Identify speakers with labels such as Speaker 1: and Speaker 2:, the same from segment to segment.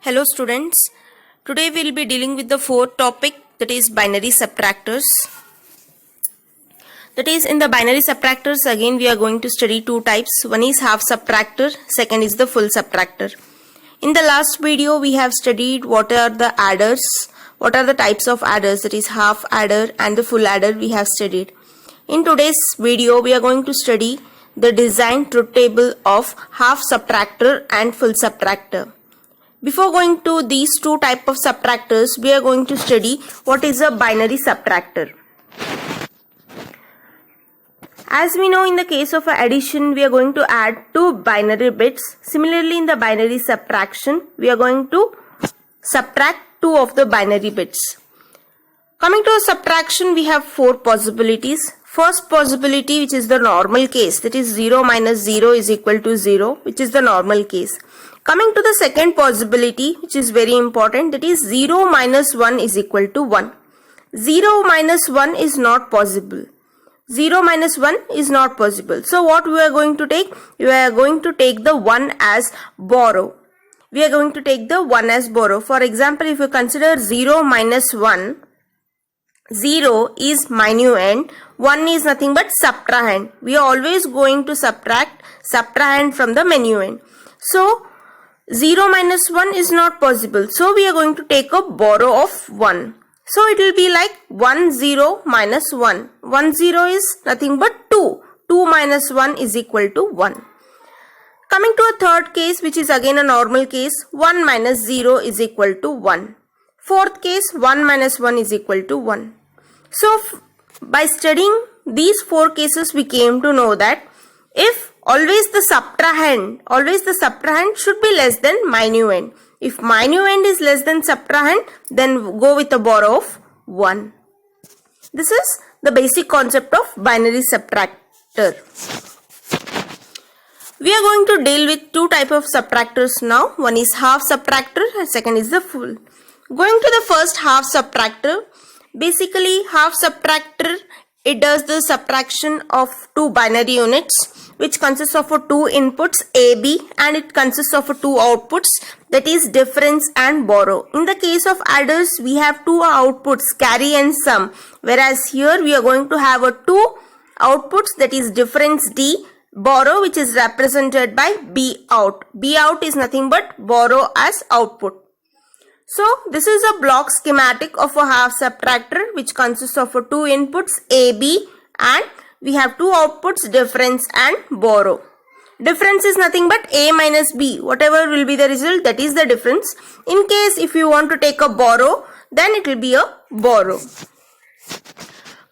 Speaker 1: Hello students, today we will be dealing with the fourth topic, that is binary subtractors. That is, in the binary subtractors again we are going to study two types. One is half subtractor, second is the full subtractor. In the last video we have studied what are the adders, what are the types of adders, that is half adder and the full adder we have studied. In today's video we are going to study the design truth table of half subtractor and full subtractor. Before going to these two type of subtractors, we are going to study what is a binary subtractor. As we know, in the case of addition, we are going to add two binary bits. Similarly, in the binary subtraction, we are going to subtract two of the binary bits. Coming to subtraction, we have four possibilities. First possibility, which is the normal case, that is 0 minus 0 is equal to 0, which is the normal case. Coming to the second possibility, which is very important, that is 0 minus 1 is equal to 1. 0 minus 1 is not possible. 0 minus 1 is not possible. So what we are going to take? We are going to take the 1 as borrow. We are going to take the 1 as borrow. For example, if you consider 0 minus 1, 0 is minuend, 1 is nothing but subtrahend. We are always going to subtrahend from the minuend. So 0 minus 1 is not possible. So we are going to take a borrow of 1. So it will be like 1 0 minus 1. 1 0 is nothing but 2. 2 minus 1 is equal to 1. Coming to a third case, which is again a normal case, 1 minus 0 is equal to 1. Fourth case, 1 minus 1 is equal to 1. So by studying these four cases, we came to know that if always the subtrahend should be less than minuend. If minuend is less than subtrahend, then go with a borrow of 1. This is the basic concept of binary subtractor. We are going to deal with two types of subtractors now. One is half subtractor and second is the full. Going to the first half subtractor. Basically, half subtractor, it does the subtraction of two binary units, which consists of two inputs A, B, and it consists of two outputs, that is difference and borrow. In the case of adders, we have two outputs, carry and sum, whereas here we are going to have two outputs, that is difference D, borrow, which is represented by B out. B out is nothing but borrow as output. So this is a block schematic of a half subtractor, which consists of two inputs A, B, and we have two outputs, difference and borrow. Difference is nothing but A minus B. Whatever will be the result, that is the difference. In case if you want to take a borrow, then it will be a borrow.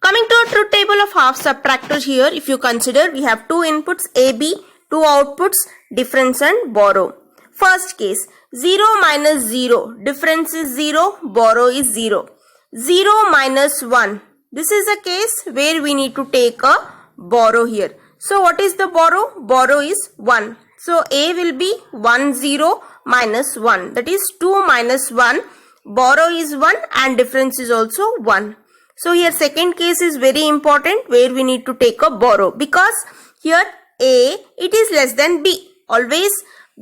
Speaker 1: Coming to a truth table of half subtractor here, if you consider, we have two inputs A, B, two outputs, difference and borrow. First case, 0 minus 0, difference is 0, borrow is 0. 0 minus 1. This is a case where we need to take a borrow here. So what is the borrow? Borrow is 1. So A will be 1 0 minus 1. That is 2 minus 1. Borrow is 1 and difference is also 1. So here second case is very important, where we need to take a borrow, because here A, it is less than B. Always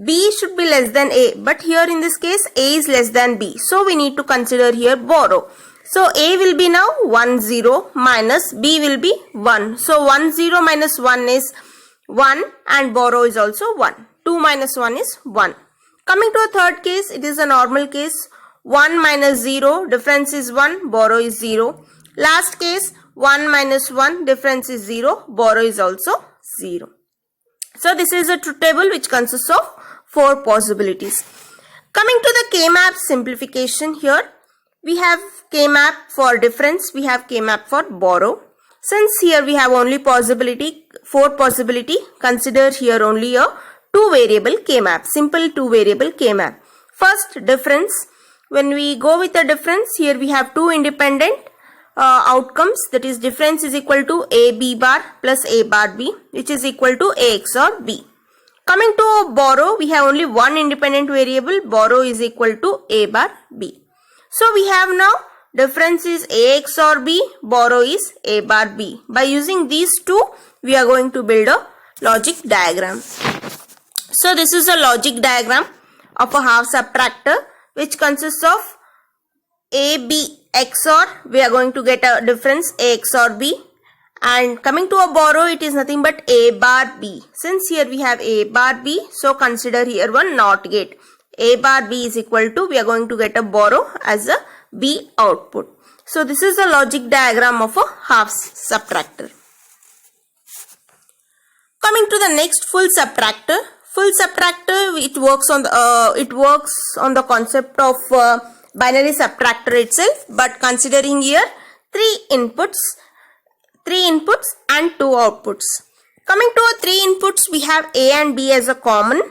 Speaker 1: B should be less than A, but here in this case A is less than B. So we need to consider here borrow. So A will be now 1 0 minus B will be 1. So 1 0 minus 1 is 1 and borrow is also 1. 2 minus 1 is 1. Coming to a third case, it is a normal case. 1 minus 0, difference is 1, borrow is 0. Last case, 1 minus 1, difference is 0, borrow is also 0. So this is a truth table which consists of four possibilities. Coming to the K-map simplification here, we have K-map for difference, we have K-map for borrow. Since here we have only four possibility, consider here only a two variable K-map, simple two variable K-map. First, difference. When we go with the difference, here we have two independent outcomes, that is difference is equal to A B bar plus A bar B, which is equal to A XOR B. Coming to borrow, we have only one independent variable, borrow is equal to A bar B. So we have now difference is A XOR B, borrow is A bar B. By using these two, we are going to build a logic diagram. So this is a logic diagram of a half subtractor. which consists of A, B, XOR, we are going to get a difference A XOR B. And coming to a borrow, it is nothing but A bar B. Since here we have A bar B, so consider here one NOT gate. A bar B is equal to, we are going to get a borrow as a B output. So this is the logic diagram of a half subtractor. Coming to the next full subtractor. Full subtractor, it works on the concept of binary subtractor itself, but considering here three inputs and two outputs. Coming to a three inputs, we have A and B as a common,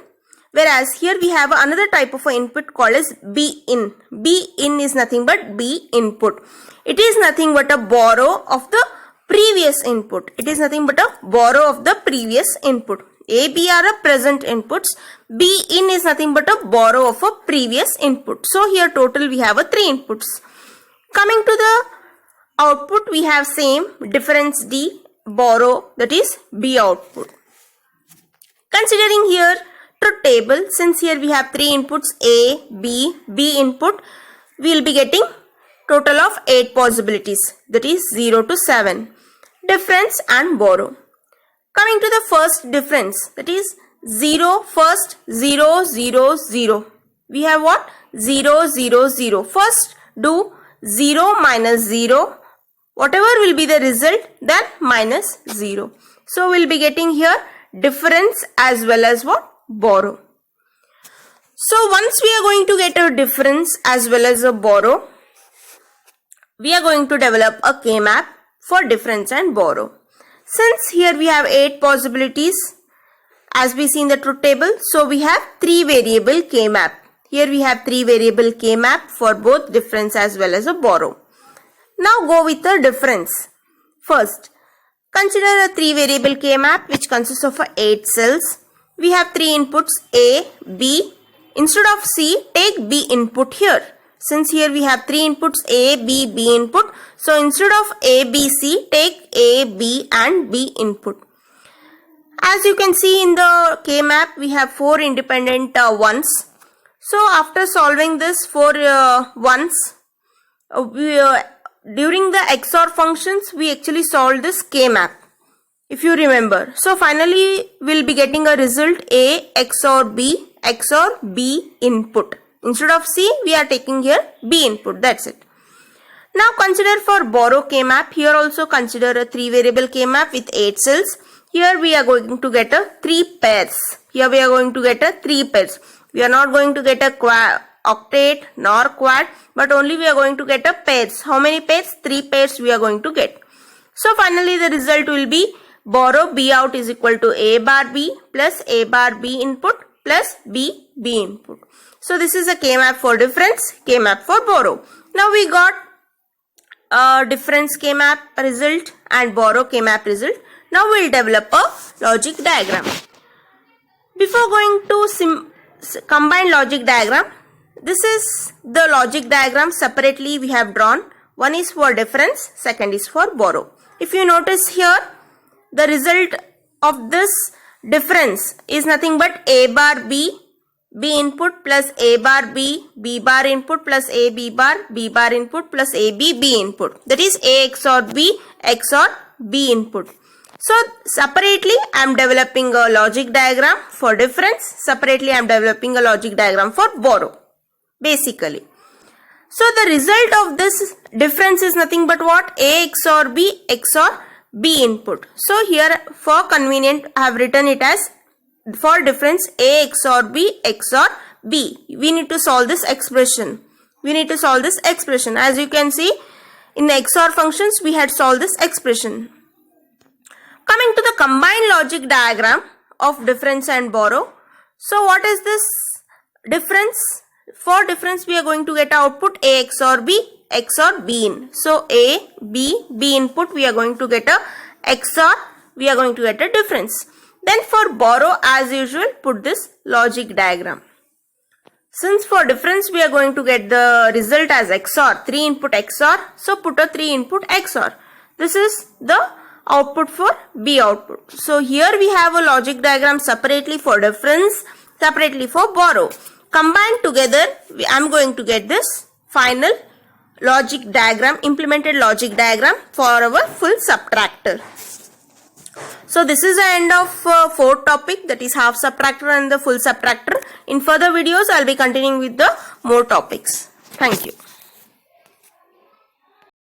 Speaker 1: whereas here we have another type of input called as B in. B in is nothing but B input. It is nothing but a borrow of the previous input. It is nothing but a borrow of the previous input. A, B are a present inputs. B in is nothing but a borrow of a previous input. So here total we have a three inputs. Coming to the output, we have same difference D, borrow, that is B output. Considering here truth table, since here we have three inputs A, B, B input, we will be getting total of 8 possibilities, that is 0 to 7. Difference and borrow. Coming to the first difference, that is 0, first 0, 0, 0. We have what? 0, 0, 0. First do 0 minus 0. Whatever will be the result, then minus 0. So we'll be getting here difference as well as what? Borrow. So once we are going to get a difference as well as a borrow, we are going to develop a K-map for difference and borrow. Since here we have 8 possibilities as we see in the truth table, so we have 3 variable K-map. Here we have 3 variable K-map for both difference as well as a borrow. Now go with the difference. First, consider a 3 variable K-map which consists of 8 cells. We have 3 inputs A, B. Instead of C, take B input here. Since here we have 3 inputs A, B, B input. So instead of A, B, C, take A, B and B input. As you can see in the K-map, we have 4 independent ones. So after solving this 4 ones, during the XOR functions, we actually solved this K-map, if you remember. So finally, we'll be getting a result A XOR B input. Instead of C, we are taking here B input. That's it. Now consider for borrow K-map. Here also consider a 3 variable K-map with 8 cells. Here we are going to get a 3 pairs. Here we are going to get a 3 pairs. We are not going to get a octet nor quad, but only we are going to get a pairs. How many pairs? 3 pairs we are going to get. So finally the result will be borrow B out is equal to A bar B plus A bar B input plus B input. So this is a K-map for difference, K-map for borrow. Now we got a difference K-map result and borrow K-map result. Now we will develop a logic diagram. Before going to combine logic diagram, this is the logic diagram separately we have drawn. One is for difference, second is for borrow. If you notice here, the result of this difference is nothing but A bar B, B input plus A bar B, B bar input plus A B bar input plus A B input. That is A XOR B input. So separately I am developing a logic diagram for difference. Separately I am developing a logic diagram for borrow. Basically. So the result of this difference is nothing but what? A XOR B input. So here for convenient I have written it as for difference A XOR B. We need to solve this expression. As you can see in the XOR functions we had solved this expression. Coming to the combined logic diagram of difference and borrow. So what is this difference? For difference we are going to get output A XOR B in. So A, B input we are going to get a XOR, we are going to get a difference. Then for borrow as usual put this logic diagram. Since for difference we are going to get the result as XOR, 3 input XOR. So put a 3 input XOR. This is the output for B output. So here we have a logic diagram separately for difference, separately for borrow. Combined together, I am going to get this final logic diagram, implemented logic diagram for our full subtractor. So this is the end of fourth topic, that is half subtractor and the full subtractor. In further videos, I will be continuing with the more topics. Thank you.